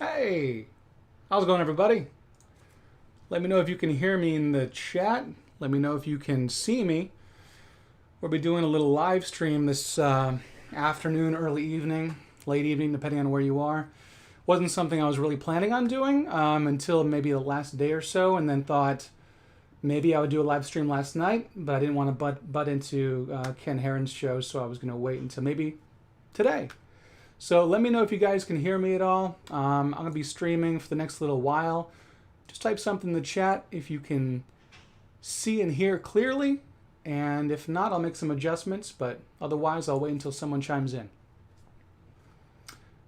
Hey, how's it going, everybody? Let me know if you can hear me in the chat. Let me know if you can see me. We'll be doing a little live stream this afternoon, early evening, late evening, depending on where you are. Wasn't something I was really planning on doing until maybe the last day or so, and then thought maybe I would do a live stream last night, but I didn't want to butt into Ken Heron's show, so I was going to wait until maybe today. So let me know if you guys can hear me at all. I'm going to be streaming for the next little while. Just type something in the chat if you can see and hear clearly. And if not, I'll make some adjustments, but otherwise I'll wait until someone chimes in.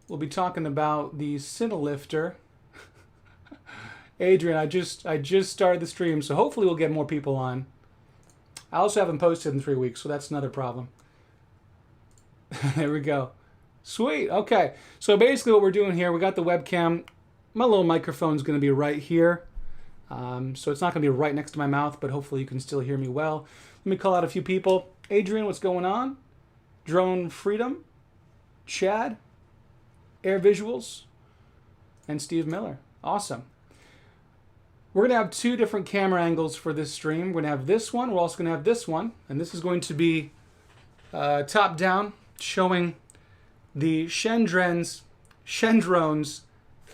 We'll be talking about the Cinelifter. Adrian, I just started the stream, so hopefully we'll get more people on. I also haven't posted in 3 weeks, so that's another problem. There we go. Sweet. Okay. So basically what we're doing here, we got the webcam. My little microphone's going to be right here. So it's not going to be right next to my mouth, but hopefully you can still hear me well. Let me call out a few people. Adrian, what's going on? Drone Freedom, Chad, Air Visuals, and Steve Miller. Awesome. We're going to have two different camera angles for this stream. We're going to have this one. We're also going to have this one. And this is going to be top down, showing the Shendrones Thicc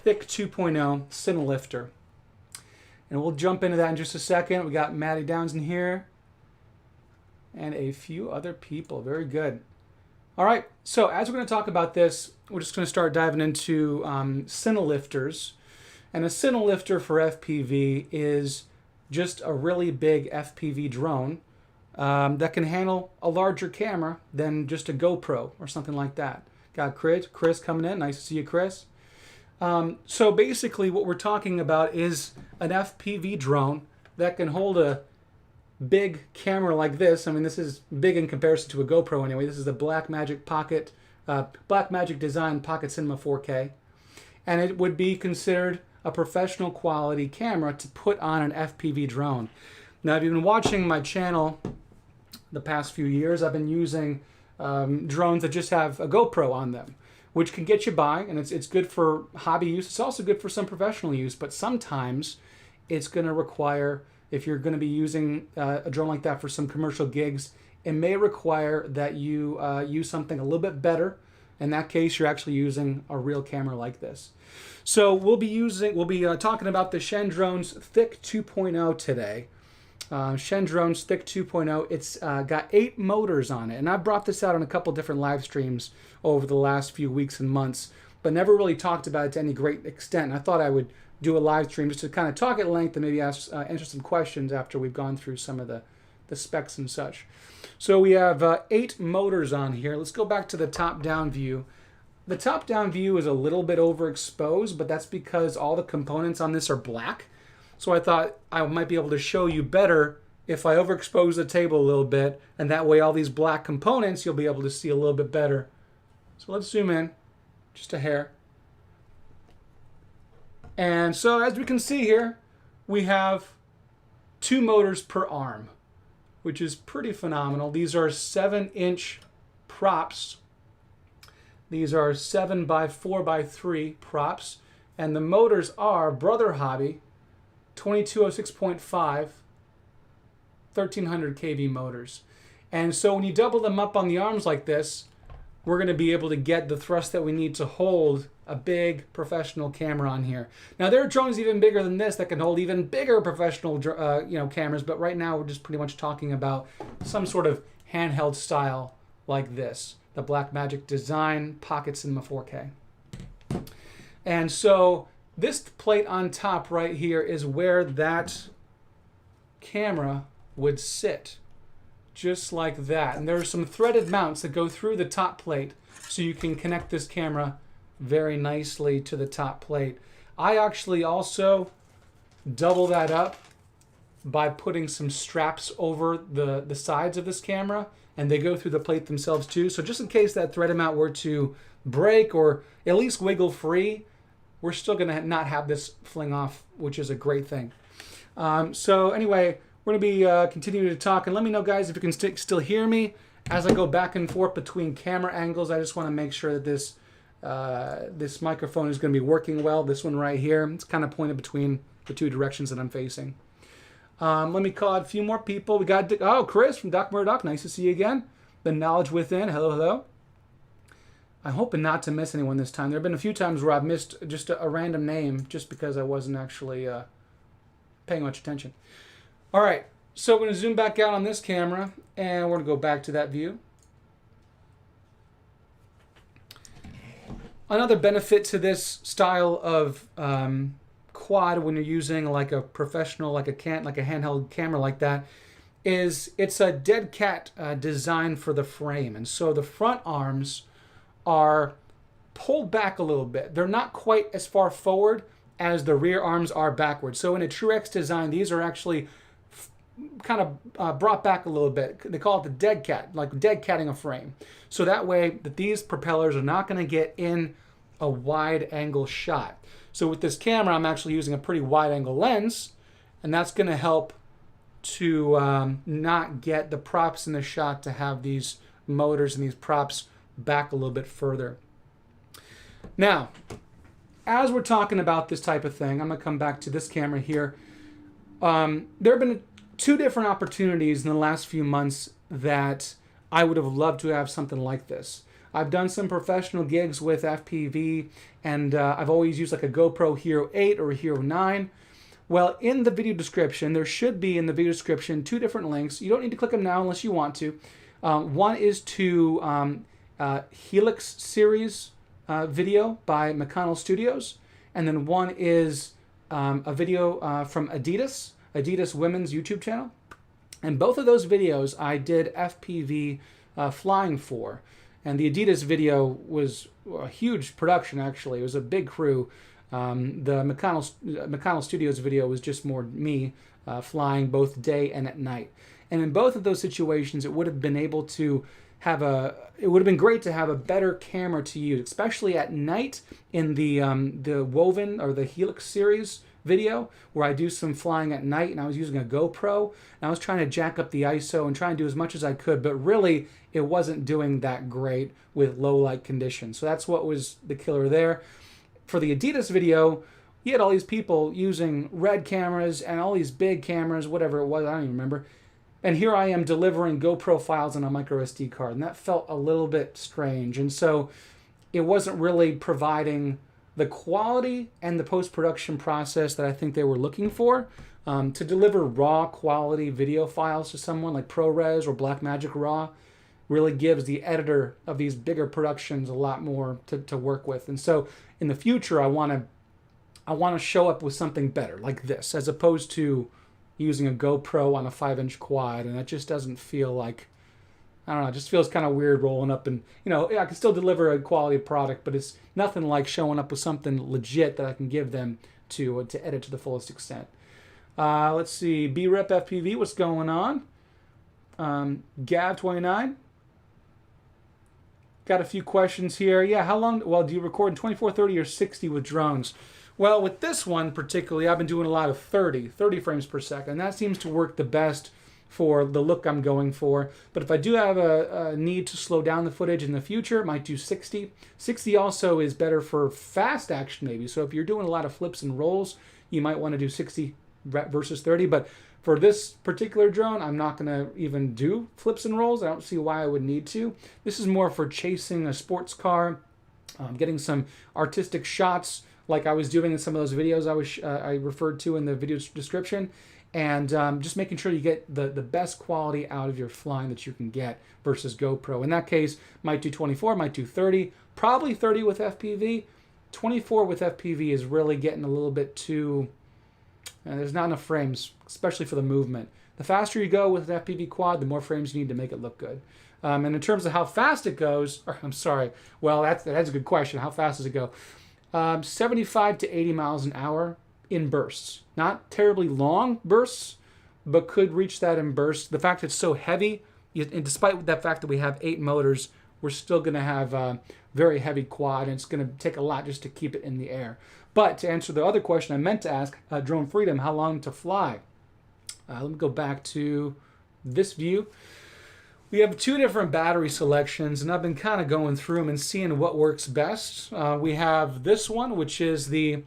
2.0 Cinelifter. And we'll jump into that in just a second. We got Maddie Downs in here and a few other people. Very good. All right, so as we're going to talk about this, we're just going to start diving into Cinelifters. And a Cinelifter for FPV is just a really big FPV drone that can handle a larger camera than just a GoPro or something like that. Got Chris coming in. Nice to see you, Chris. So basically what we're talking about is an FPV drone that can hold a big camera like this. I mean, this is big in comparison to a GoPro anyway. This is the Blackmagic Design Pocket Cinema 4K. And it would be considered a professional quality camera to put on an FPV drone. Now, if you've been watching my channel the past few years, I've been using drones that just have a GoPro on them, which can get you by, and it's good for hobby use. It's also good for some professional use, but sometimes it's going to require, if you're going to be using a drone like that for some commercial gigs, it may require that you use something a little bit better. In that case, you're actually using a real camera like this. So we'll be talking about the Shendrones Thicc 2.0 today. Shendrones Thicc 2.0. It's got 8 motors on it, and I brought this out on a couple different live streams over the last few weeks and months, but never really talked about it to any great extent. I thought I would do a live stream just to kind of talk at length and maybe answer some questions after we've gone through some of the specs and such. So we have 8 motors on here. Let's go back to the top-down view. The top-down view is a little bit overexposed, but that's because all the components on this are black. So I thought I might be able to show you better if I overexpose the table a little bit, and that way all these black components you'll be able to see a little bit better. So let's zoom in just a hair. And so as we can see here, we have 2 motors per arm, which is pretty phenomenal. These are 7-inch props. These are 7 by 4 by 3 props, and the motors are Brother Hobby 2206.5 1300 kV motors. And so when you double them up on the arms like this, we're going to be able to get the thrust that we need to hold a big professional camera on here. Now there are drones even bigger than this that can hold even bigger professional cameras, but right now we're just pretty much talking about some sort of handheld style like this, the Blackmagic Design Pocket Cinema 4K. And so this plate on top right here is where that camera would sit, just like that. And there are some threaded mounts that go through the top plate so you can connect this camera very nicely to the top plate. I actually also double that up by putting some straps over the sides of this camera, and they go through the plate themselves too. So just in case that threaded mount were to break or at least wiggle free, we're still going to not have this fling off, which is a great thing. So anyway, we're going to be continuing to talk. And let me know, guys, if you can still hear me as I go back and forth between camera angles. I just want to make sure that this this microphone is going to be working well. This one right here, it's kind of pointed between the two directions that I'm facing. Let me call out a few more people. We got, oh, Chris from Doc Murdoch. Nice to see you again. The Knowledge Within. Hello, hello. I'm hoping not to miss anyone this time. There have been a few times where I've missed just a random name just because I wasn't actually paying much attention. All right, so we're going to zoom back out on this camera, and we're going to go back to that view. Another benefit to this style of quad when you're using like a professional, like a handheld camera like that, is it's a dead cat design for the frame. And so the front arms are pulled back a little bit. They're not quite as far forward as the rear arms are backwards. So in a Truex design, these are actually kind of brought back a little bit. They call it the dead cat, like dead catting a frame. So that way that these propellers are not going to get in a wide angle shot. So with this camera, I'm actually using a pretty wide angle lens, and that's going to help to not get the props in the shot to have these motors and these props back a little bit further. Now, as we're talking about this type of thing, I'm going to come back to this camera here. There have been two different opportunities in the last few months that I would have loved to have something like this. I've done some professional gigs with FPV, and I've always used like a GoPro Hero 8 or a Hero 9. Well, in the video description, there should be in the video description two different links. You don't need to click them now unless you want to. One is to Helix series video by McConnell Studios, and then one is a video from Adidas Women's YouTube channel. And both of those videos I did FPV flying for. And the Adidas video was a huge production, actually. It was a big crew. The McConnell Studios video was just more me flying both day and at night. And in both of those situations, it would have been able to have it would have been great to have a better camera to use, especially at night in the Woven or the Helix series video where I do some flying at night, and I was using a GoPro, and I was trying to jack up the ISO and try and do as much as I could, but really it wasn't doing that great with low light conditions. So that's what was the killer there. For the Adidas video, you had all these people using red cameras and all these big cameras, whatever it was, I don't even remember. And here I am delivering GoPro files on a micro SD card, and that felt a little bit strange. And so it wasn't really providing the quality and the post-production process that I think they were looking for. To deliver raw quality video files to someone like ProRes or Blackmagic Raw really gives the editor of these bigger productions a lot more to work with. And so in the future, I want to show up with something better like this, as opposed to using a GoPro on a 5-inch quad, and that just doesn't feel like, I don't know, it just feels kind of weird rolling up. And, you know, I can still deliver a quality product, but it's nothing like showing up with something legit that I can give them to edit to the fullest extent. Let's see, B-Rep FPV, what's going on? Gav29. Got a few questions here. Yeah, how long, well, do you record in 24, 30, or 60 with drones? Well, with this one particularly, I've been doing a lot of 30 frames per second. That seems to work the best for the look I'm going for. But if I do have a need to slow down the footage in the future, I might do 60. 60 also is better for fast action maybe. So if you're doing a lot of flips and rolls, you might want to do 60 versus 30. But for this particular drone, I'm not going to even do flips and rolls. I don't see why I would need to. This is more for chasing a sports car, getting some artistic shots like I was doing in some of those videos I referred to in the video description, and just making sure you get the best quality out of your flying that you can get versus GoPro. In that case, might do 24, might do 30, probably 30 with FPV. 24 with FPV is really getting a little bit too, there's not enough frames, especially for the movement. The faster you go with an FPV quad, the more frames you need to make it look good. And in terms of how fast it goes, well, that's a good question. How fast does it go? 75 to 80 miles an hour in bursts. Not terribly long bursts, but could reach that in bursts. The fact it's so heavy, and despite that fact that we have 8 motors, we're still going to have a very heavy quad, and it's going to take a lot just to keep it in the air. But to answer the other question I meant to ask, Drone Freedom, how long to fly? Let me go back to this view. We have two different battery selections, and I've been kind of going through them and seeing what works best. We have this one, which is the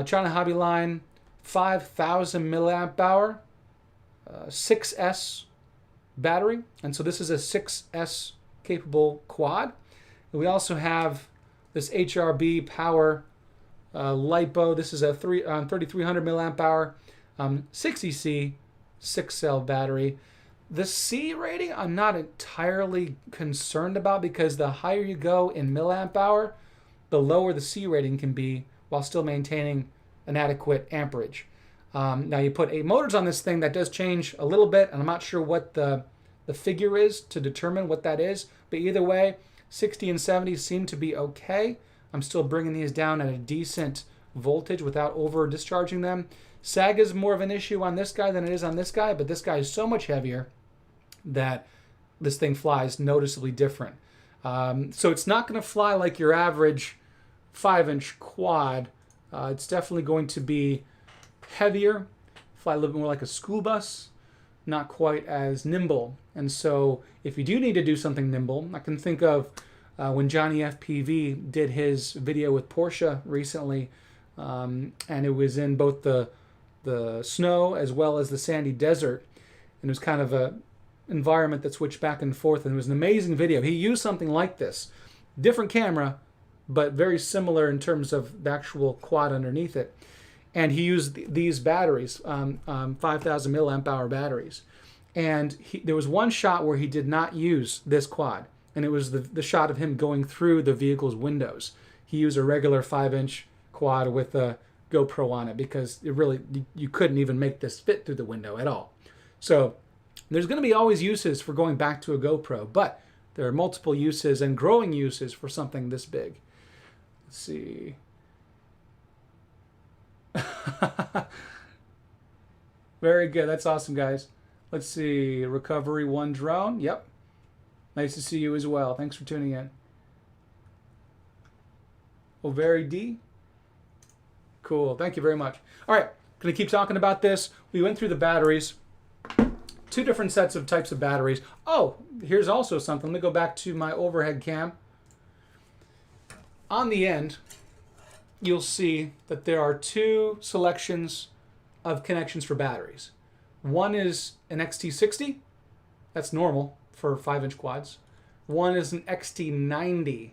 China Hobby Line 5,000 milliamp hour 6S battery, and so this is a 6S capable quad. And we also have this HRB Power LiPo. This is a 3,300 milliamp hour 60C 6-cell battery. The C rating I'm not entirely concerned about, because the higher you go in milliamp hour, the lower the C rating can be while still maintaining an adequate amperage. Now you put 8 motors on this thing, that does change a little bit, and I'm not sure what the figure is to determine what that is, but either way, 60 and 70 seem to be okay. I'm still bringing these down at a decent voltage without over discharging them. Sag is more of an issue on this guy than it is on this guy, but this guy is so much heavier that this thing flies noticeably different. So it's not going to fly like your average 5-inch quad. It's definitely going to be heavier, fly a little bit more like a school bus, not quite as nimble. And so if you do need to do something nimble, I can think of when Johnny FPV did his video with Porsche recently, and it was in both the snow as well as the sandy desert, and it was kind of a environment that switched back and forth, and it was an amazing video. He used something like this, different camera, but very similar in terms of the actual quad underneath it. And he used these batteries, 5,000 milliamp hour batteries. And there was one shot where he did not use this quad, and it was the shot of him going through the vehicle's windows. He used a regular 5-inch quad with a GoPro on it, because it really, you couldn't even make this fit through the window at all. So there's going to be always uses for going back to a GoPro, but there are multiple uses and growing uses for something this big. Let's see. Very good. That's awesome, guys. Let's see. Recovery 1 drone. Yep. Nice to see you as well. Thanks for tuning in. Ovary D. Cool. Thank you very much. All right. Going to keep talking about this. We went through the batteries. 2 different sets of types of batteries. Oh, here's also something. Let me go back to my overhead cam. On the end, you'll see that there are 2 selections of connections for batteries. One is an XT60. That's normal for 5-inch quads. One is an XT90.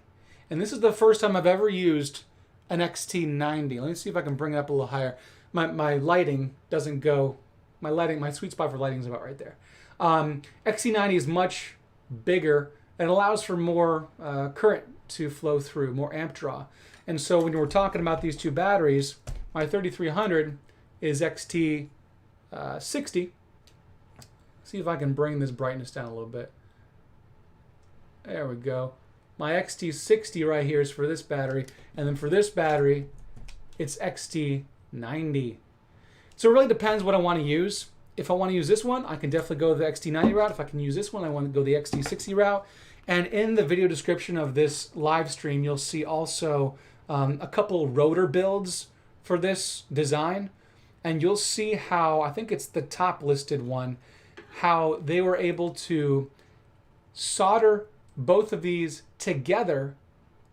And this is the first time I've ever used an XT90. Let me see if I can bring it up a little higher. My lighting doesn't go... My sweet spot for lighting is about right there. XT90 is much bigger and allows for more current to flow through, more amp draw. And so when we're talking about these 2 batteries, my 3300 is XT60. See if I can bring this brightness down a little bit. There we go. My XT60 right here is for this battery, and then for this battery, it's XT90. So it really depends what I want to use. If I want to use this one, I can definitely go the XT90 route. If I can use this one, I want to go the XT60 route. And in the video description of this live stream, you'll see also a couple rotor builds for this design. And you'll see how, I think it's the top listed one, how they were able to solder both of these together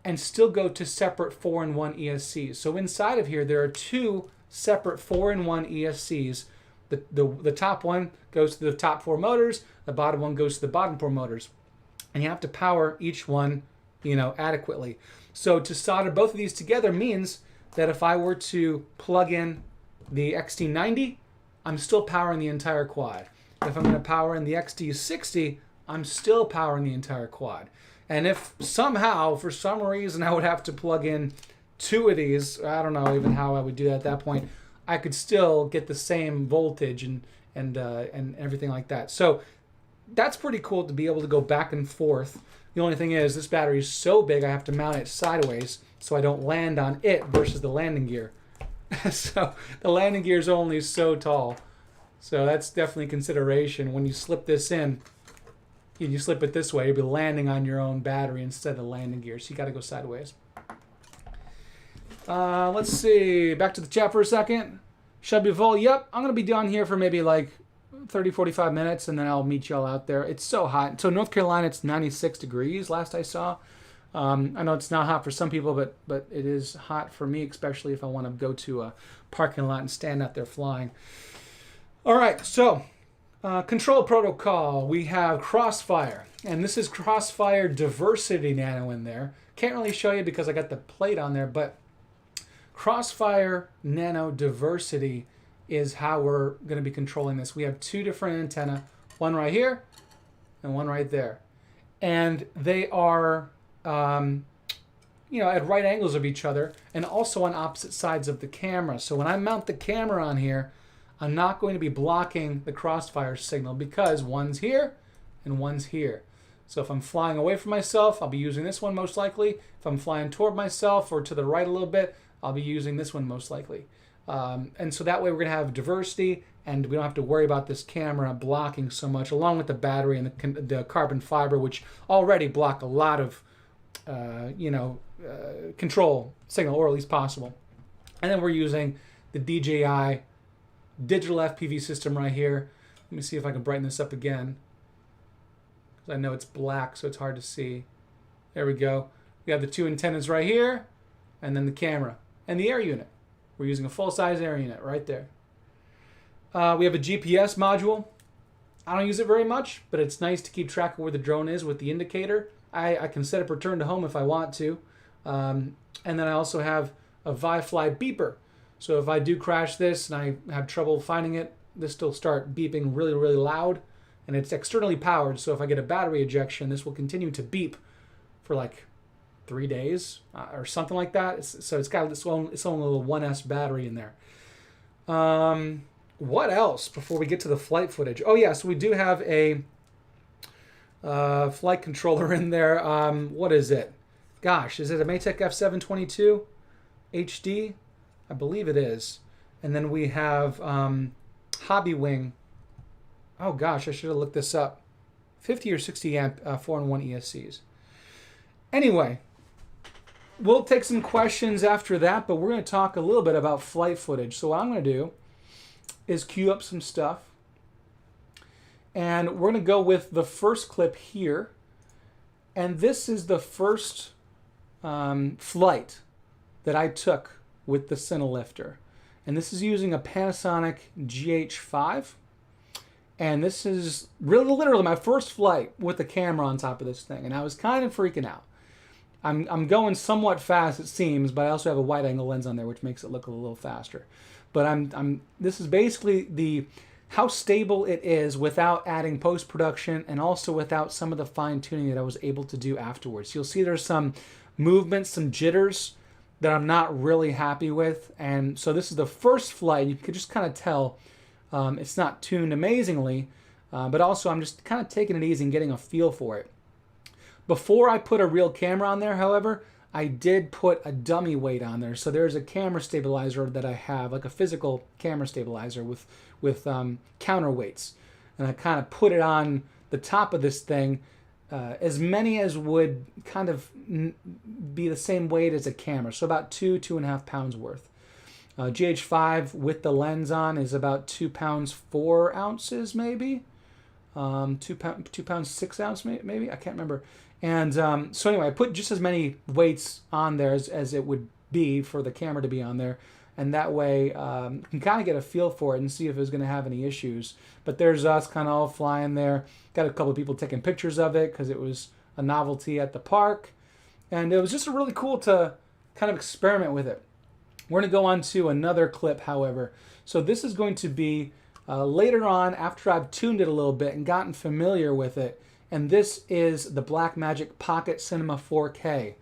and still go to separate 4-in-1 ESCs. So inside of here, there are 2 separate 4-in-1 ESCs. The top one goes to the top 4 motors, the bottom one goes to the bottom 4 motors. And you have to power each one, adequately. So to solder both of these together means that if I were to plug in the XT90, I'm still powering the entire quad. If I'm going to power in the XT60, I'm still powering the entire quad. And if somehow, for some reason, I would have to plug in 2 of these, I don't know even how I would do that at that point, I could still get the same voltage and everything like that. So that's pretty cool to be able to go back and forth. The only thing is, this battery is so big, I have to mount it sideways so I don't land on it versus the landing gear. So the landing gear is only so tall. So that's definitely a consideration. When you slip this in, you slip it this way, you'll be landing on your own battery instead of the landing gear. So you got to go sideways. Let's see. Back to the chat for a second. Shelby Vol, yep, I'm going to be down here for maybe like 30, 45 minutes, and then I'll meet y'all out there. It's so hot. So North Carolina, it's 96 degrees last I saw. I know it's not hot for some people, but it is hot for me, especially if I want to go to a parking lot and stand out there flying. All right, so control protocol. We have Crossfire, and this is Crossfire Diversity Nano in there. Can't really show you because I got the plate on there, but Crossfire Nano Diversity is how we're going to be controlling this. We have two different antennae, one right here and one right there. And they are, at right angles of each other and also on opposite sides of the camera. So when I mount the camera on here, I'm not going to be blocking the Crossfire signal because one's here and one's here. So if I'm flying away from myself, I'll be using this one most likely. If I'm flying toward myself or to the right a little bit, I'll be using this one most likely. And so that way we're going to have diversity, and we don't have to worry about this camera blocking so much, along with the battery and the carbon fiber, which already block a lot of, control signal, or at least possible. And then we're using the DJI digital FPV system right here. Let me see if I can brighten this up again, because I know it's black, so it's hard to see. There we go. We have the two antennas right here, and then the camera and the air unit. We're using a full-size air unit right there. We have a GPS module. I don't use it very much, but it's nice to keep track of where the drone is with the indicator. I can set up return to home if I want to. And then I also have a ViFly beeper. So if I do crash this and I have trouble finding it, this will start beeping really, really loud. And it's externally powered, so if I get a battery ejection, this will continue to beep for like 3 days or something like that. So it's got its own little 1S battery in there. What else before we get to the flight footage? Oh yeah, so we do have a flight controller in there. What is it? Gosh, is it a Maytech F722 HD? I believe it is. And then we have Hobby Wing. Oh gosh, I should have looked this up. 50 or 60 amp 4-in-1 ESCs. Anyway, we'll take some questions after that, but we're going to talk a little bit about flight footage. So what I'm going to do is queue up some stuff. And we're going to go with the first clip here. And this is the first flight that I took with the Cinelifter. And this is using a Panasonic GH5. And this is really literally my first flight with the camera on top of this thing. And I was kind of freaking out. I'm going somewhat fast, it seems, but I also have a wide-angle lens on there, which makes it look a little faster. But this is basically how stable it is without adding post-production and also without some of the fine-tuning that I was able to do afterwards. You'll see there's some movements, some jitters that I'm not really happy with. And so this is the first flight. You could just kind of tell it's not tuned amazingly, but also I'm just kind of taking it easy and getting a feel for it. Before I put a real camera on there, however, I did put a dummy weight on there. So there's a camera stabilizer that I have, like a physical camera stabilizer with counterweights. And I kind of put it on the top of this thing, as many as would kind of be the same weight as a camera. So about 2.5 pounds worth. GH5 with the lens on is about 2 pounds 4 ounces, maybe. 2 pounds 6 ounces, maybe. I can't remember. And so anyway, I put just as many weights on there as it would be for the camera to be on there. And that way you can kind of get a feel for it and see if it's going to have any issues. But there's us kind of all flying there. Got a couple of people taking pictures of it because it was a novelty at the park. And it was just really cool to kind of experiment with it. We're going to go on to another clip, however. So this is going to be later on after I've tuned it a little bit and gotten familiar with it. And this is the Blackmagic Pocket Cinema 4K.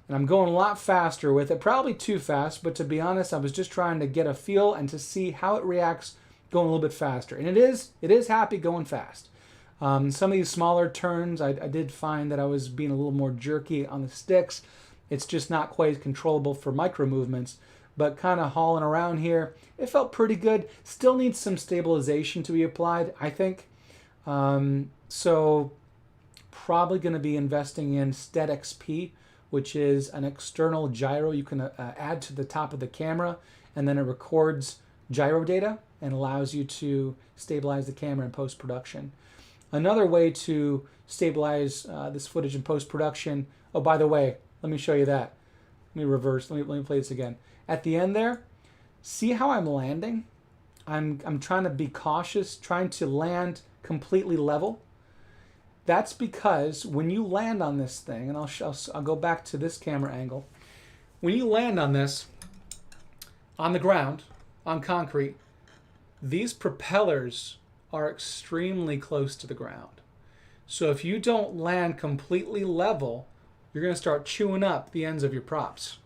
And I'm going a lot faster with it, probably too fast, but to be honest, I was just trying to get a feel and to see how it reacts going a little bit faster. And it is happy going fast. Some of these smaller turns, I did find that I was being a little more jerky on the sticks. It's just not quite as controllable for micro movements. But kind of hauling around here, it felt pretty good. Still needs some stabilization to be applied, I think. So probably going to be investing in SteadXP, which is an external gyro you can add to the top of the camera, and then it records gyro data and allows you to stabilize the camera in post-production. Another way to stabilize this footage in post-production, oh, by the way, let me show you that. Let me reverse, let me play this again. At the end there, see how I'm landing? I'm trying to be cautious, trying to land completely level. That's because when you land on this thing, and I'll go back to this camera angle. When you land on this, on the ground, on concrete, these propellers are extremely close to the ground. So if you don't land completely level, you're going to start chewing up the ends of your props.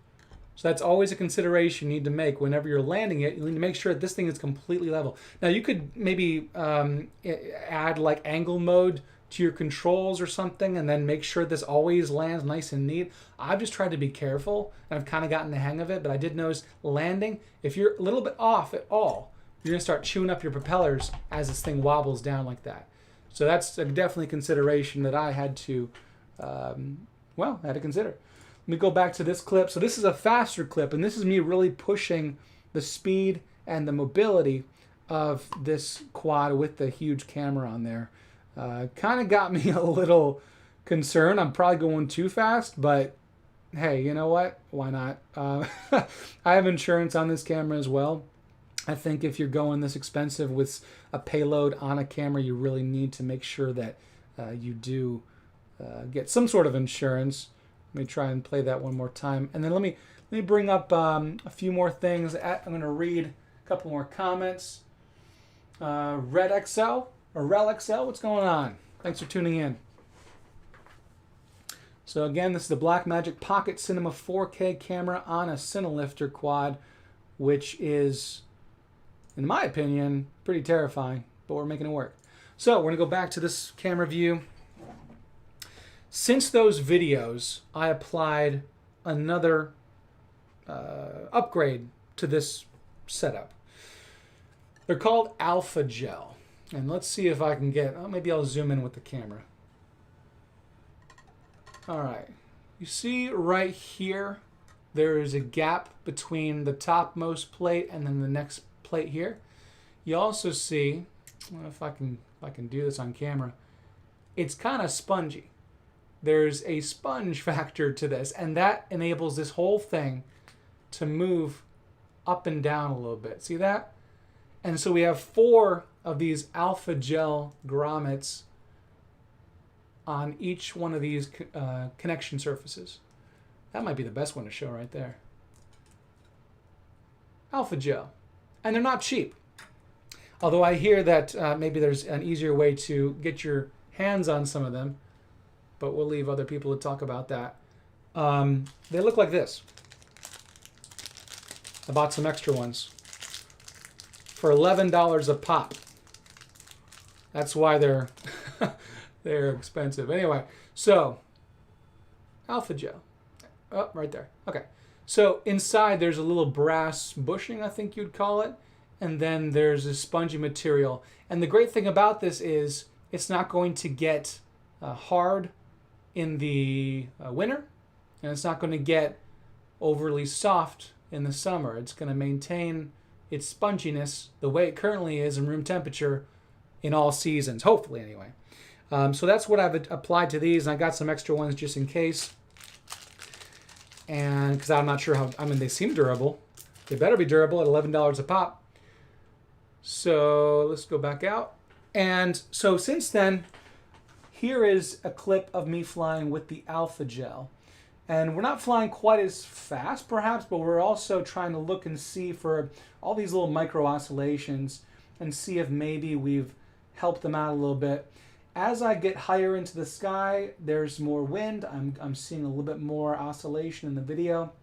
So that's always a consideration you need to make whenever you're landing it. You need to make sure that this thing is completely level. Now you could maybe add like angle mode to your controls or something and then make sure this always lands nice and neat. I've just tried to be careful and I've kind of gotten the hang of it, but I did notice landing, if you're a little bit off at all, you're going to start chewing up your propellers as this thing wobbles down like that. So that's definitely a consideration that I had to, had to consider. Let me go back to this clip. So this is a faster clip, and this is me really pushing the speed and the mobility of this quad with the huge camera on there. Kind of got me a little concerned. I'm probably going too fast, but hey, you know what? Why not? I have insurance on this camera as well. I think if you're going this expensive with a payload on a camera, you really need to make sure that you do get some sort of insurance. Let me try and play that one more time. And then let me bring up a few more things. I'm going to read a couple more comments. Red XL or Rel XL, what's going on? Thanks for tuning in. So again, this is the Blackmagic Pocket Cinema 4K camera on a Cinelifter quad, which is, in my opinion, pretty terrifying, but we're making it work. So we're going to go back to this camera view. Since those videos, I applied another upgrade to this setup. They're called Alphagel. And let's see if I can get, maybe I'll zoom in with the camera. All right. You see right here, there is a gap between the topmost plate and then the next plate here. You also see, well, if I can do this on camera, it's kind of spongy. There's a sponge factor to this, and that enables this whole thing to move up and down a little bit. See that? And so we have 4 of these Alphagel grommets on each one of these connection surfaces. That might be the best one to show right there. Alphagel. And they're not cheap. Although I hear that maybe there's an easier way to get your hands on some of them, but we'll leave other people to talk about that. They look like this. I bought some extra ones for $11 a pop. That's why they're they're expensive. Anyway, so Alphagel. Oh, right there. Okay. So inside there's a little brass bushing, I think you'd call it, and then there's a spongy material. And the great thing about this is it's not going to get hard in the winter, and it's not going to get overly soft in the summer. It's going to maintain its sponginess the way it currently is in room temperature in all seasons, hopefully anyway. So that's what I've applied to these, and I got some extra ones just in case. And because I'm not sure how, I mean, they seem durable. They better be durable at $11 a pop. So let's go back out. And so since then, here is a clip of me flying with the Alphagel. And we're not flying quite as fast, perhaps, but we're also trying to look and see for all these little micro oscillations and see if maybe we've helped them out a little bit. As I get higher into the sky, there's more wind. I'm seeing a little bit more oscillation in the video.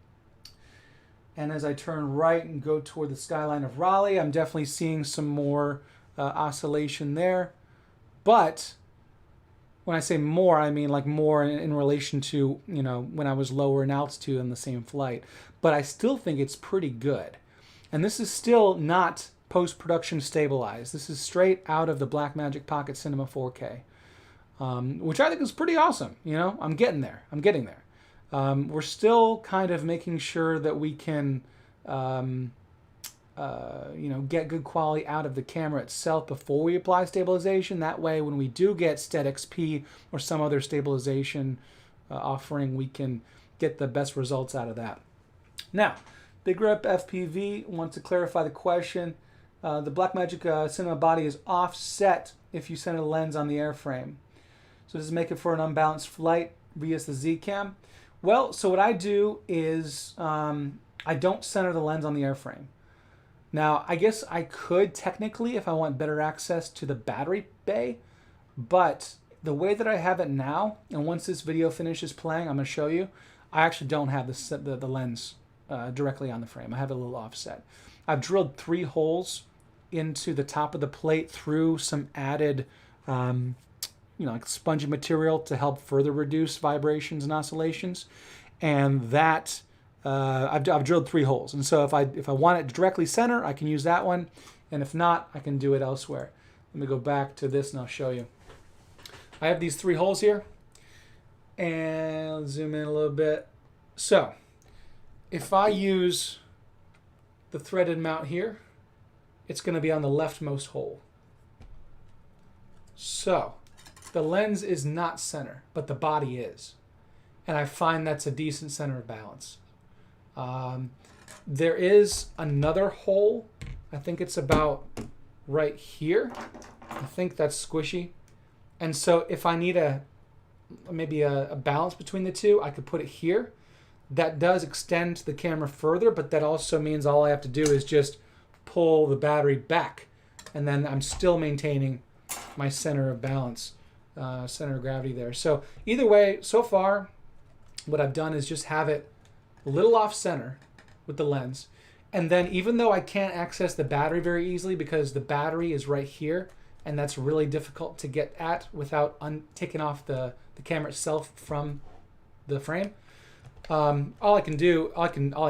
And as I turn right and go toward the skyline of Raleigh, I'm definitely seeing some more oscillation there. But when I say more, I mean like more in relation to, you know, when I was lower in altitude in the same flight. But I still think it's pretty good. And this is still not post-production stabilized. This is straight out of the Blackmagic Pocket Cinema 4K, which I think is pretty awesome. You know, I'm getting there. I'm getting there. We're still kind of making sure that we can get good quality out of the camera itself before we apply stabilization. That way, when we do get SteadXP or some other stabilization offering, we can get the best results out of that. Now, Big Rep FPV wants to clarify the question. The Blackmagic cinema body is offset if you center the lens on the airframe. So does it make it for an unbalanced flight via the Z-cam? Well, so what I do is I don't center the lens on the airframe. Now, I guess I could technically if I want better access to the battery bay, but the way that I have it now, and once this video finishes playing, I'm going to show you, I actually don't have the lens directly on the frame. I have it a little offset. I've drilled 3 holes into the top of the plate through some added like spongy material to help further reduce vibrations and oscillations, and that I've drilled 3 holes. And so if I want it directly center, I can use that one, and if not, I can do it elsewhere. Let me go back to this and I'll show you. I have these 3 holes here, and let's zoom in a little bit. So if I use the threaded mount here, it's going to be on the leftmost hole. So the lens is not center, but the body is. And I find that's a decent center of balance. There is another hole. I think it's about right here. I think that's squishy. And so if I need maybe a balance between the two, I could put it here. That does extend the camera further, but that also means all I have to do is just pull the battery back, and then I'm still maintaining my center of balance, center of gravity there. So either way, so far, what I've done is just have it a little off center with the lens. And then even though I can't access the battery very easily because the battery is right here, and that's really difficult to get at without taking off the camera itself from the frame, all I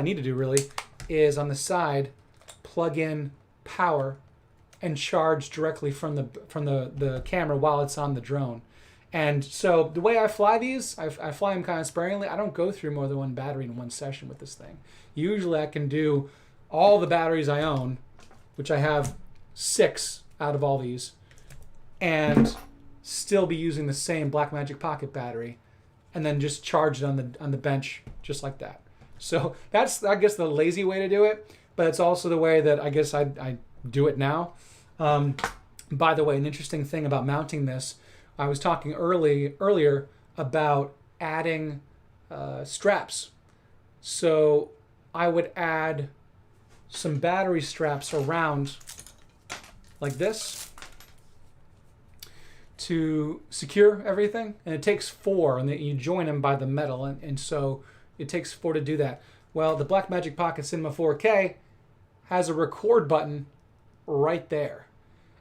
need to do really is on the side plug in power and charge directly from the camera while it's on the drone. And so the way I fly these, I fly them kind of sparingly. I don't go through more than 1 battery in one session with this thing. Usually I can do all the batteries I own, which I have 6 out of all these, and still be using the same Blackmagic Pocket battery, and then just charge it on the bench just like that. So that's, I guess, the lazy way to do it, but it's also the way that I guess I do it now. By the way, an interesting thing about mounting this, I was talking earlier about adding straps. So I would add some battery straps around like this to secure everything, and it takes 4, and then you join them by the metal, and so it takes 4 to do that. Well, the Blackmagic Pocket Cinema 4K has a record button right there,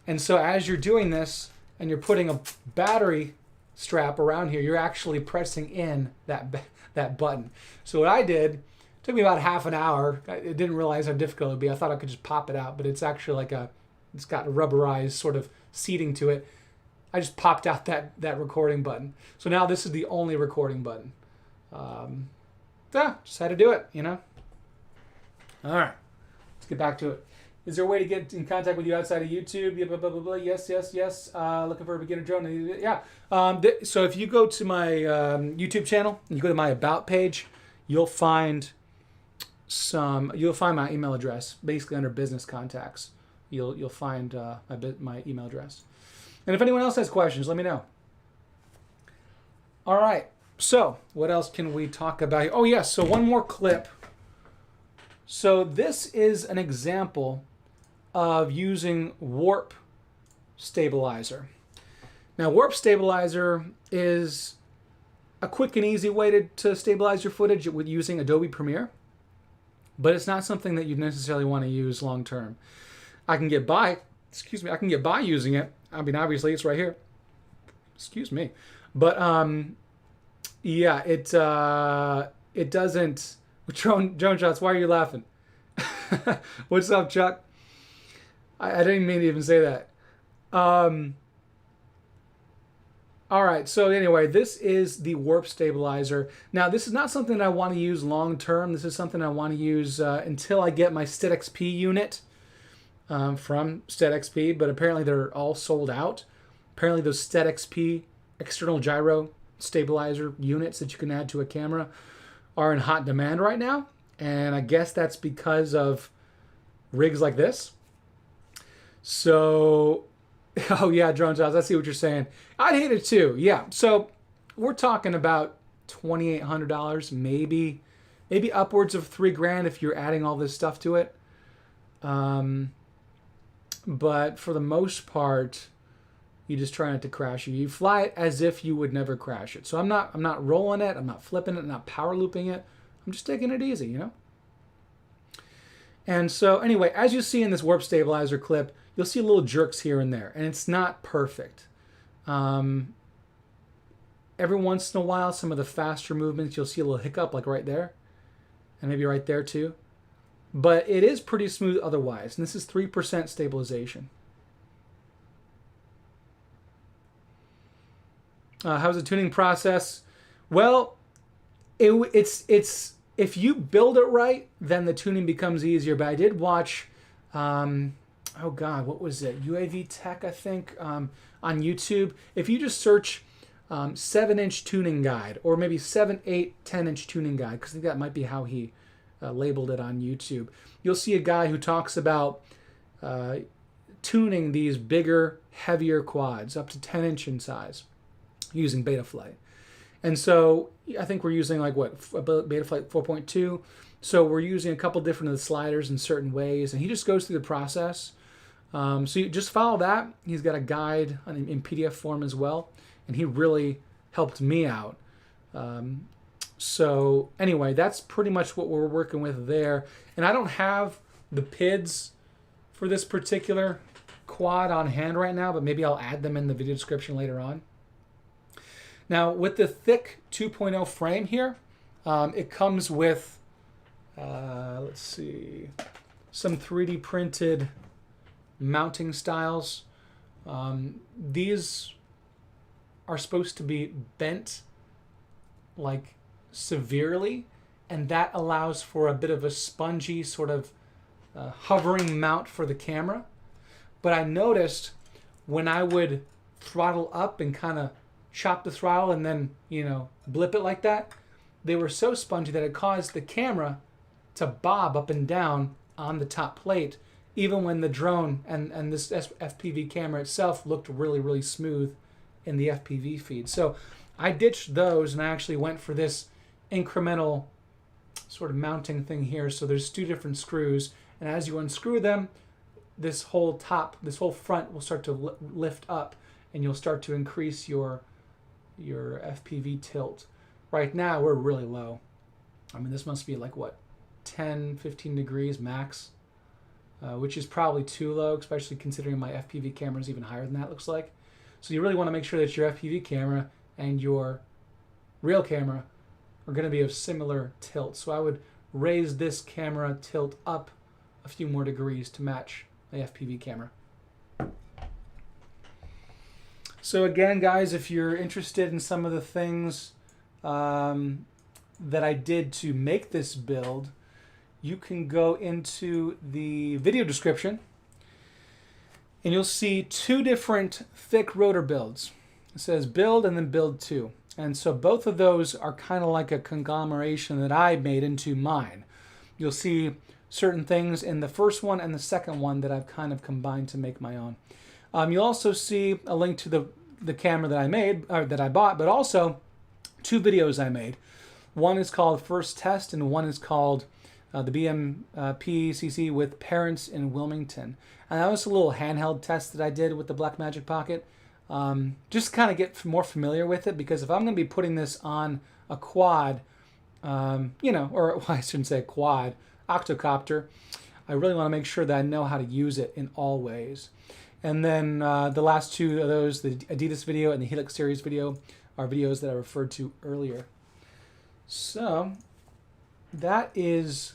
and so as you're doing this and you're putting a battery strap around here, you're actually pressing in that button. So what I did, it took me about half an hour. I didn't realize how difficult it would be. I thought I could just pop it out, but it's actually like it's got a rubberized sort of seating to it. I just popped out that recording button. So now this is the only recording button. Just had to do it, you know? All right, let's get back to it. Is there a way to get in contact with you outside of YouTube? Yeah, blah, blah, blah, blah. Yes. Looking for a beginner drone. Yeah. So if you go to my YouTube channel, and you go to my About page, you'll find my email address, basically under Business Contacts. You'll find my email address. And if anyone else has questions, let me know. All right. So what else can we talk about? Oh, yes. So one more clip. So this is an example of using warp stabilizer. Now, warp stabilizer is a quick and easy way to stabilize your footage with using Adobe Premiere, but it's not something that you necessarily want to use long term. I can get by using it. I mean, obviously it's right here. Excuse me. But yeah, it doesn't. Drone shots, why are you laughing? What's up, Chuck? I didn't mean to even say that. All right, so anyway, this is the warp stabilizer. Now, this is not something that I want to use long term. This is something I want to use until I get my SteadXP unit from SteadXP, but apparently they're all sold out. Apparently those SteadXP external gyro stabilizer units that you can add to a camera are in hot demand right now. And I guess that's because of rigs like this. So, oh yeah, Drones House, I see what you're saying. I'd hate it too. Yeah, so we're talking about $2,800, maybe upwards of $3,000 if you're adding all this stuff to it. But for the most part, you just try not to crash it. You fly it as if you would never crash it. So I'm not rolling it, I'm not flipping it, I'm not power looping it. I'm just taking it easy, you know? And so anyway, as you see in this warp stabilizer clip, you'll see little jerks here and there, and it's not perfect. Every once in a while, some of the faster movements, you'll see a little hiccup like right there, and maybe right there too. But it is pretty smooth otherwise, and this is 3% stabilization. How's the tuning process? Well, it's if you build it right, then the tuning becomes easier. But I did watch, oh God, what was it? UAV Tech, I think, on YouTube. If you just search 7-inch tuning guide, or maybe 7, 8, 10-inch tuning guide, because I think that might be how he labeled it on YouTube, you'll see a guy who talks about tuning these bigger, heavier quads up to 10-inch in size using Betaflight. And so I think we're using like what, Betaflight 4.2. So we're using a couple different of the sliders in certain ways, and he just goes through the process. So you just follow that. He's got a guide in PDF form as well, and he really helped me out. So anyway, that's pretty much what we're working with there. And I don't have the PIDs for this particular quad on hand right now, but maybe I'll add them in the video description later on. Now, with the Thicc 2.0 frame here, it comes with, let's see, some 3D printed mounting styles. These are supposed to be bent like severely, and that allows for a bit of a spongy sort of hovering mount for the camera. But I noticed when I would throttle up and kind of chop the throttle and then, you know, blip it like that, they were so spongy that it caused the camera to bob up and down on the top plate, even when the drone and this FPV camera itself looked really, really smooth in the FPV feed. So I ditched those and I actually went for this incremental sort of mounting thing here. So there's 2 different screws, and as you unscrew them, this whole front will start to lift up, and you'll start to increase your FPV tilt. Right now we're really low. I mean, this must be like what, 10, 15 degrees max, which is probably too low, especially considering my FPV camera is even higher than that, looks like. So you really want to make sure that your FPV camera and your real camera are going to be of similar tilt. So I would raise this camera tilt up a few more degrees to match my FPV camera. So again, guys, if you're interested in some of the things that I did to make this build, you can go into the video description and you'll see 2 different Thicc rotor builds. It says build and then build 2. And so both of those are kind of like a conglomeration that I made into mine. You'll see certain things in the first one and the second one that I've kind of combined to make my own. You'll also see a link to the camera that I made, or that I bought, but also 2 videos I made. One is called First Test, and one is called the BMPCC with Parents in Wilmington. And that was a little handheld test that I did with the Blackmagic Pocket. Just kind of get more familiar with it, because if I'm going to be putting this on a quad, you know, or well, I shouldn't say a quad, octocopter, I really want to make sure that I know how to use it in all ways. And then the last 2 of those, the Adidas video and the Helix series video, are videos that I referred to earlier. So that is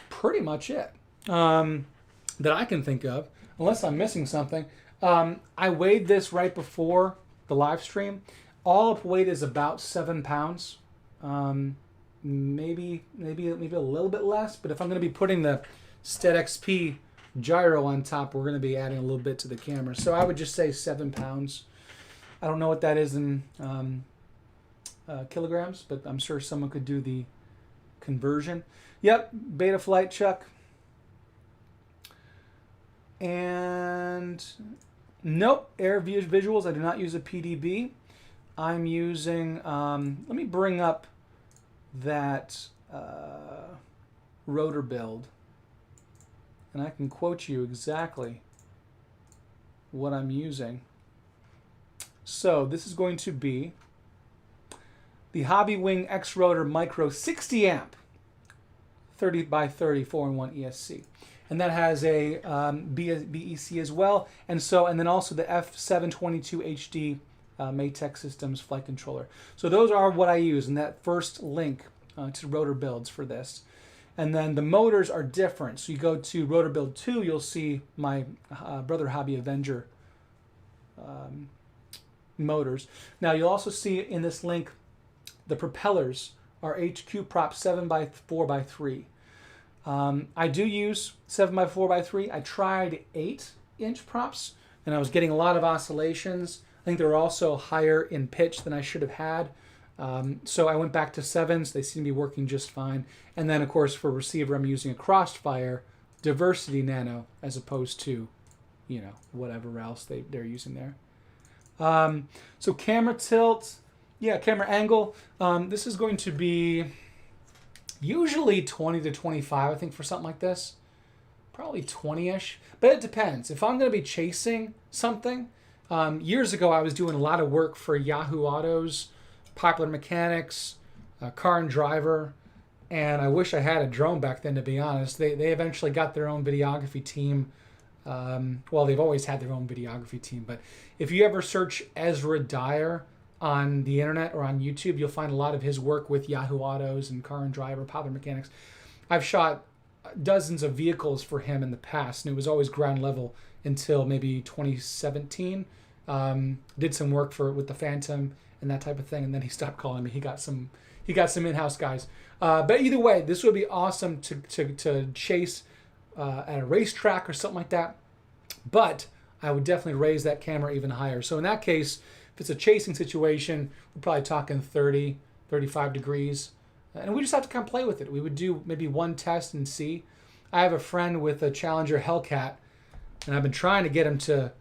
pretty much it that I can think of, unless I'm missing something. I weighed this right before the live stream. All up weight is about 7 pounds. Maybe a little bit less, but if I'm going to be putting the SteadXP gyro on top, we're going to be adding a little bit to the camera. So I would just say 7 pounds. I don't know what that is in kilograms, but I'm sure someone could do the conversion. Yep, Betaflight, Chuck. And nope, Air Visuals, I do not use a PDB. I'm using, let me bring up that rotor build, and I can quote you exactly what I'm using. So this is going to be the Hobbywing X Rotor Micro 60 amp 30 by 30 4-in-1 ESC, and that has a BEC as well, and then also the F722 HD Maytech Systems flight controller. So those are what I use in that first link to rotor builds for this. And then the motors are different. So you go to rotor build 2, you'll see my Brother Hobby Avenger motors. Now you'll also see in this link the propellers are HQ prop 7x4x3. I do use 7x4x3. I tried 8-inch props and I was getting a lot of oscillations. I think they were also higher in pitch than I should have had. So I went back to 7s. They seem to be working just fine. And then, of course, for receiver, I'm using a Crossfire Diversity Nano as opposed to, you know, whatever else they're using there. So camera tilt, yeah, camera angle. This is going to be usually 20 to 25, I think, for something like this. Probably 20-ish, but it depends. If I'm going to be chasing something, years ago I was doing a lot of work for Yahoo Autos, Popular Mechanics, Car and Driver, and I wish I had a drone back then, to be honest. They eventually got their own videography team. Well, they've always had their own videography team, but if you ever search Ezra Dyer on the internet or on YouTube, you'll find a lot of his work with Yahoo Autos and Car and Driver, Popular Mechanics. I've shot dozens of vehicles for him in the past, and it was always ground level until maybe 2017. Did some work with the Phantom and that type of thing, and then he stopped calling me. He got some in-house guys. But either way, this would be awesome to chase at a racetrack or something like that. But I would definitely raise that camera even higher. So in that case, if it's a chasing situation, we're probably talking 30, 35 degrees. And we just have to kind of play with it. We would do maybe one test and see. I have a friend with a Challenger Hellcat, and I've been trying to get him to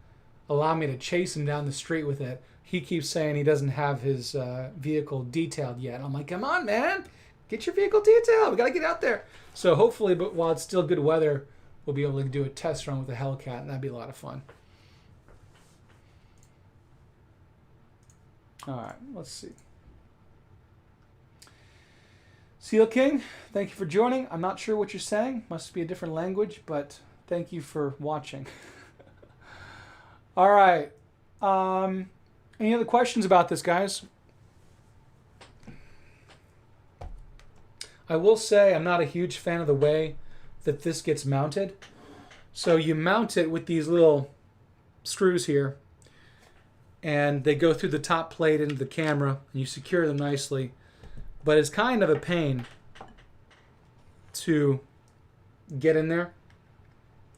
allow me to chase him down the street with it. He keeps saying he doesn't have his vehicle detailed yet. I'm like, come on, man. Get your vehicle detailed. We got to get out there. So hopefully, but while it's still good weather, we'll be able to do a test run with a Hellcat, and that'd be a lot of fun. All right, let's see. Seal King, thank you for joining. I'm not sure what you're saying. Must be a different language, but thank you for watching. All right. Any other questions about this, guys? I will say I'm not a huge fan of the way that this gets mounted. So you mount it with these little screws here, and they go through the top plate into the camera, and you secure them nicely. But it's kind of a pain to get in there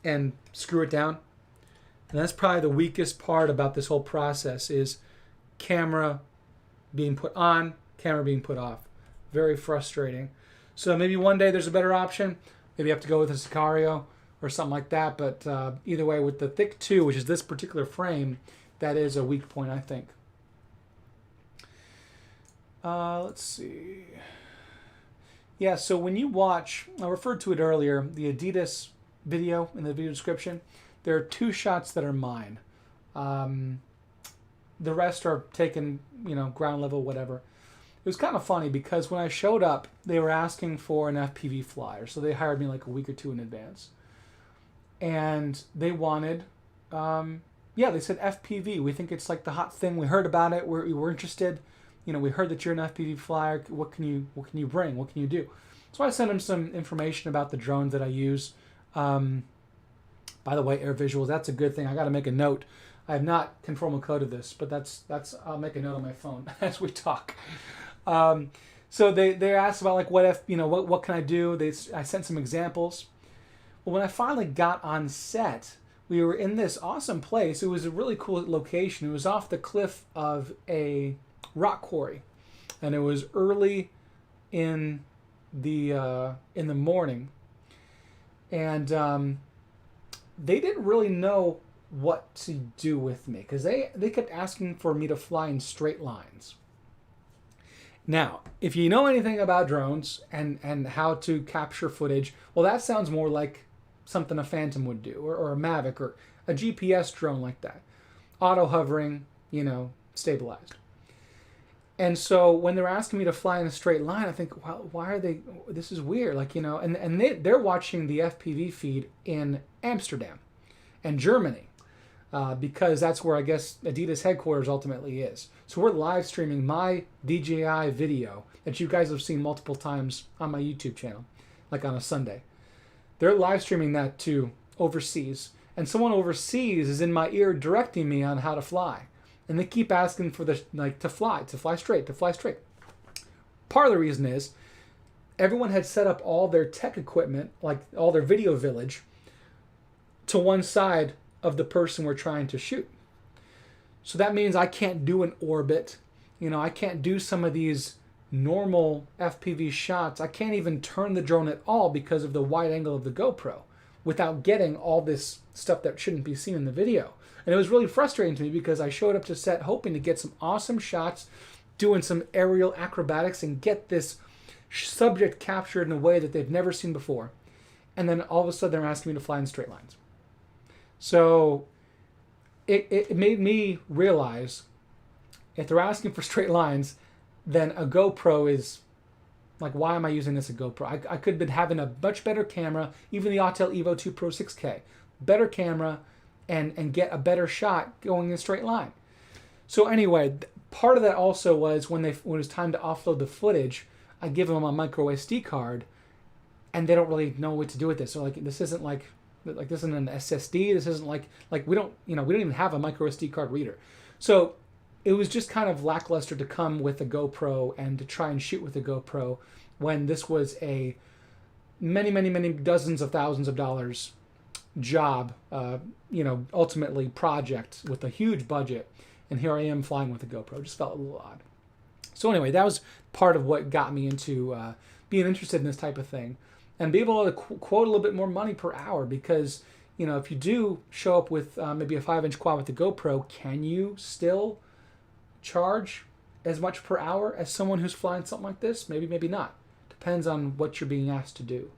and screw it down. And that's probably the weakest part about this whole process is camera being put on, camera being put off. Very frustrating. So maybe one day there's a better option. Maybe you have to go with a Sicario or something like that. But either way, with the Thicc 2, which is this particular frame, that is a weak point, I think. Let's see. Yeah, so when you watch, I referred to it earlier, the Adidas video in the video description, there are 2 shots that are mine. The rest are taken, you know, ground level, whatever. It was kind of funny because when I showed up, they were asking for an FPV flyer. So they hired me like a week or 2 in advance. And they wanted, they said FPV. We think it's like the hot thing. We heard about it. We're interested. You know, we heard that you're an FPV flyer. What can you bring? What can you do? So I sent them some information about the drones that I use. By the way, Air Visuals, that's a good thing. I got to make a note. I have not conformal coded this, but that's I'll make a note on my phone as we talk. So they asked about like what can I do? I sent some examples. Well, when I finally got on set, we were in this awesome place. It was a really cool location. It was off the cliff of a rock quarry, and it was early in the morning, and they didn't really know what to do with me because they kept asking for me to fly in straight lines. Now, if you know anything about drones and how to capture footage, well, that sounds more like something a Phantom would do, or a Mavic, or a GPS drone like that. Auto hovering, stabilized. And so when they're asking me to fly in a straight line, I think, well, why are they, this is weird. They're watching the FPV feed in Amsterdam and Germany. Because that's where I guess Adidas headquarters ultimately is. So we're live streaming my DJI video that you guys have seen multiple times on my YouTube channel, like on a Sunday. They're live streaming that to overseas, and someone overseas is in my ear directing me on how to fly, and they keep asking for to fly straight. Part of the reason is everyone had set up all their tech equipment, like all their video village, to one side of the person we're trying to shoot. So that means I can't do an orbit. I can't do some of these normal FPV shots. I can't even turn the drone at all because of the wide angle of the GoPro without getting all this stuff that shouldn't be seen in the video. And it was really frustrating to me because I showed up to set hoping to get some awesome shots, doing some aerial acrobatics and get this subject captured in a way that they've never seen before. And then all of a sudden they're asking me to fly in straight lines. So it made me realize if they're asking for straight lines, then a GoPro is like, why am I using this a GoPro? I could have been having a much better camera, even the Autel Evo 2 Pro 6K, better camera, and get a better shot going in a straight line. So anyway, part of that also was when it was time to offload the footage, I give them a micro SD card, and they don't really know what to do with this. So this isn't like this isn't an SSD. This isn't like we don't even have a micro SD card reader. So it was just kind of lackluster to come with a GoPro and to try and shoot with a GoPro when this was a many dozens of thousands of dollars job, ultimately project with a huge budget. And here I am flying with a GoPro. It just felt a little odd. So anyway, that was part of what got me into being interested in this type of thing. And be able to quote a little bit more money per hour because, if you do show up with maybe a 5-inch quad with the GoPro, can you still charge as much per hour as someone who's flying something like this? Maybe, maybe not. Depends on what you're being asked to do.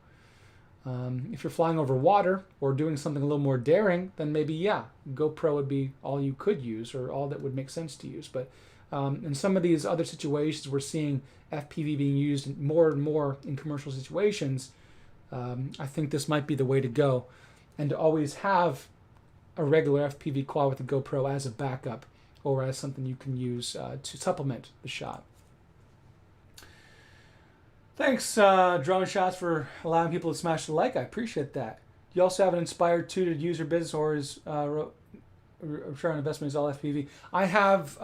If you're flying over water or doing something a little more daring, then maybe, yeah, GoPro would be all you could use or all that would make sense to use. But in some of these other situations, we're seeing FPV being used more and more in commercial situations. I think this might be the way to go, and to always have a regular FPV quad with a GoPro as a backup or as something you can use to supplement the shot. Thanks, Drone Shots, for allowing people to smash the like. I appreciate that. You also have an Inspired 2 to use your business, or is return on investment is all FPV. I have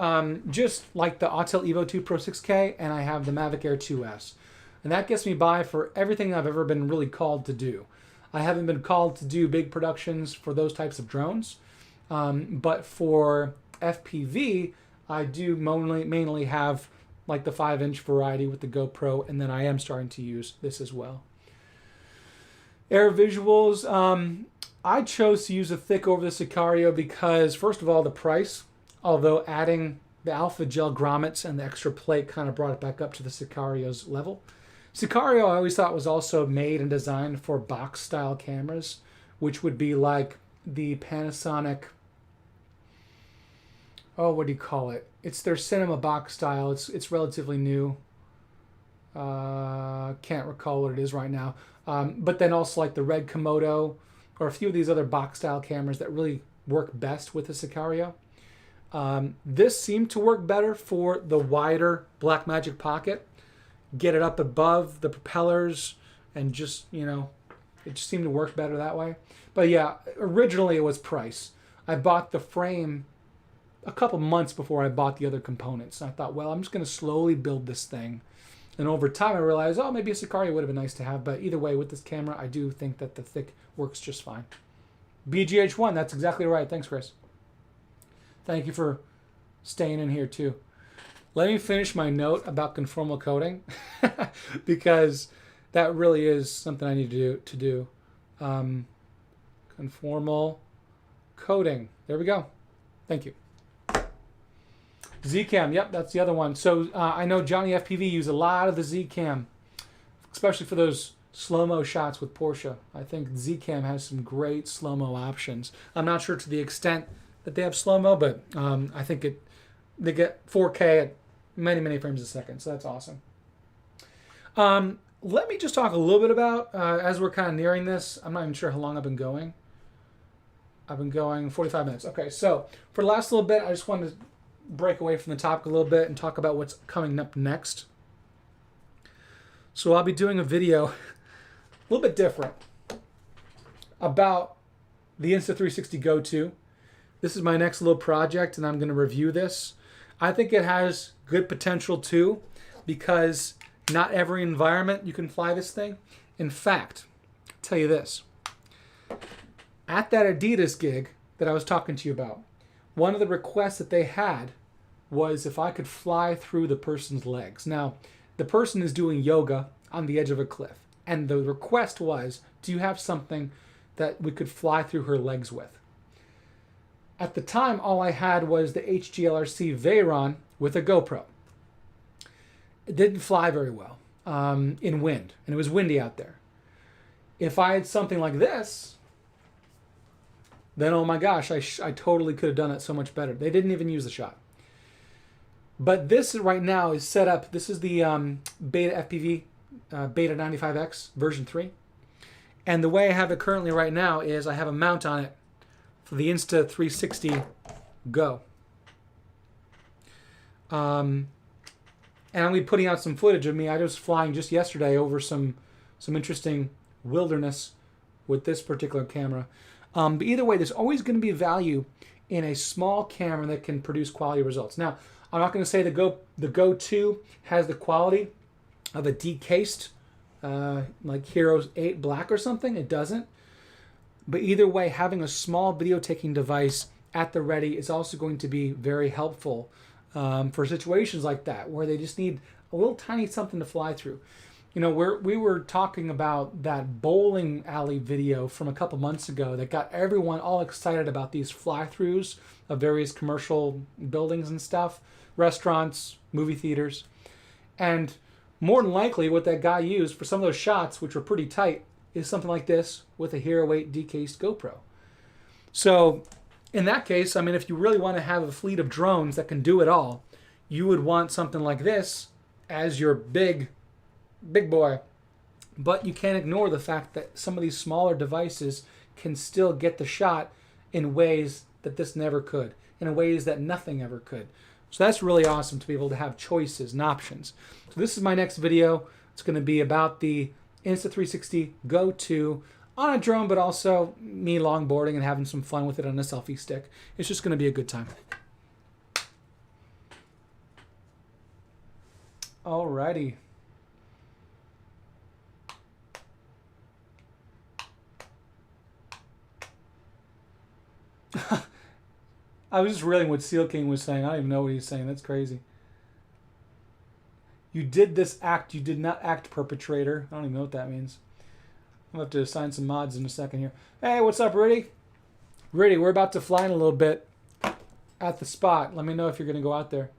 just like the Autel Evo 2 Pro 6K, and I have the Mavic Air 2S. And that gets me by for everything I've ever been really called to do. I haven't been called to do big productions for those types of drones. But for FPV, I do mainly have like the 5-inch variety with the GoPro, and then I am starting to use this as well. Air visuals, I chose to use the Thicc over the Sicario because, first of all, the price, although adding the Alphagel grommets and the extra plate kind of brought it back up to the Sicario's level. Sicario, I always thought, was also made and designed for box-style cameras, which would be like the Panasonic, what do you call it? It's their cinema box style. It's relatively new. Can't recall what it is right now. But then also like the Red Komodo or a few of these other box-style cameras that really work best with the Sicario. This seemed to work better for the wider Blackmagic Pocket. Get it up above the propellers and just, it just seemed to work better that way. But yeah, originally it was price. I bought the frame a couple months before I bought the other components. And I thought, well, I'm just going to slowly build this thing And over time, I realized, oh, maybe a Sicario would have been nice to have. But either way, with this camera, I do think that the Thicc works just fine. BGH1, that's exactly right. Thanks, Chris. Thank you for staying in here, too. Let me finish my note about conformal coating because that really is something I need to do. Conformal coating. There we go. Thank you. Z-Cam, yep, that's the other one. So I know Johnny FPV used a lot of the Z-Cam, especially for those slow-mo shots with Porsche. I think Z-Cam has some great slow-mo options. I'm not sure to the extent that they have slow-mo, but I think they get 4K at many, many frames a second, so that's awesome. Let me just talk a little bit about, as we're kind of nearing this, I'm not even sure how long I've been going. I've been going 45 minutes. Okay, so for the last little bit, I just wanted to break away from the topic a little bit and talk about what's coming up next. So I'll be doing a video a little bit different about the Insta360 Go 2. This is my next little project, and I'm going to review this. I think it has good potential too, because not every environment you can fly this thing. In fact, I'll tell you this. At that Adidas gig that I was talking to you about, one of the requests that they had was if I could fly through the person's legs. Now, the person is doing yoga on the edge of a cliff, and the request was, do you have something that we could fly through her legs with? At the time, all I had was the HGLRC Veyron with a GoPro. It didn't fly very well in wind, and it was windy out there. If I had something like this, then oh my gosh, I totally could have done it so much better. They didn't even use the shot. But this right now is set up, this is the Beta FPV, Beta 95X version 3. And the way I have it currently right now is I have a mount on it for the Insta360 Go. And I'm going to be putting out some footage of me. I was flying just yesterday over some interesting wilderness with this particular camera. But either way, there's always going to be value in a small camera that can produce quality results. Now, I'm not going to say the Go 2 has the quality of a decased, like Hero 8 Black or something. It doesn't. But either way, having a small video taking device at the ready is also going to be very helpful for situations like that, where they just need a little tiny something to fly through. You know, we were talking about that bowling alley video from a couple months ago that got everyone all excited about these fly-throughs of various commercial buildings and stuff, restaurants, movie theaters. And more than likely what that guy used for some of those shots, which were pretty tight, is something like this with a Hero 8 decased GoPro. So in that case, I mean, if you really want to have a fleet of drones that can do it all, you would want something like this as your big boy. But you can't ignore the fact that some of these smaller devices can still get the shot in ways that this never could, in ways that nothing ever could. So that's really awesome to be able to have choices and options. So this is my next video. It's going to be about the Insta360 Go 2 on a drone, but also me longboarding and having some fun with it on a selfie stick. It's just going to be a good time. Alrighty. I was just reading what Seal King was saying. I don't even know what he's saying. That's crazy. You did this act. You did not act perpetrator. I don't even know what that means. I'll have to assign some mods in a second here. Hey, what's up, Riddy? Riddy, we're about to fly in a little bit at the spot. Let me know if you're going to go out there.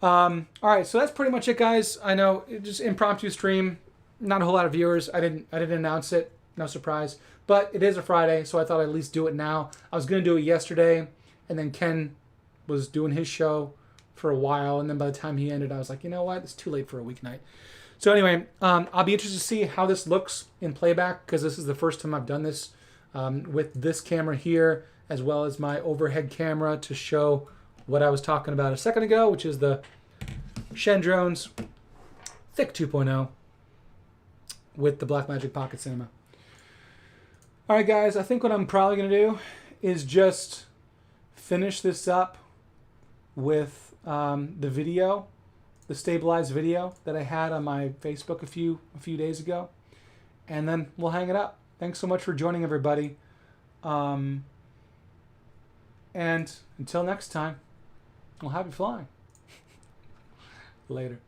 All right, so that's pretty much it, guys. I know, just impromptu stream. Not a whole lot of viewers. I didn't announce it. No surprise. But it is a Friday, so I thought I'd at least do it now. I was going to do it yesterday, and then Ken was doing his show for a while, and then by the time he ended, I was like, you know what? It's too late for a weeknight. So anyway, I'll be interested to see how this looks in playback, because this is the first time I've done this with this camera here, as well as my overhead camera to show what I was talking about a second ago, which is the Shendrones Thicc 2.0 with the Blackmagic Pocket Cinema. All right, guys, I think what I'm probably going to do is just finish this up with the video the stabilized video that I had on my Facebook a few days ago, and then we'll hang it up. Thanks so much for joining, everybody. And until next time, we'll have you flying. Later.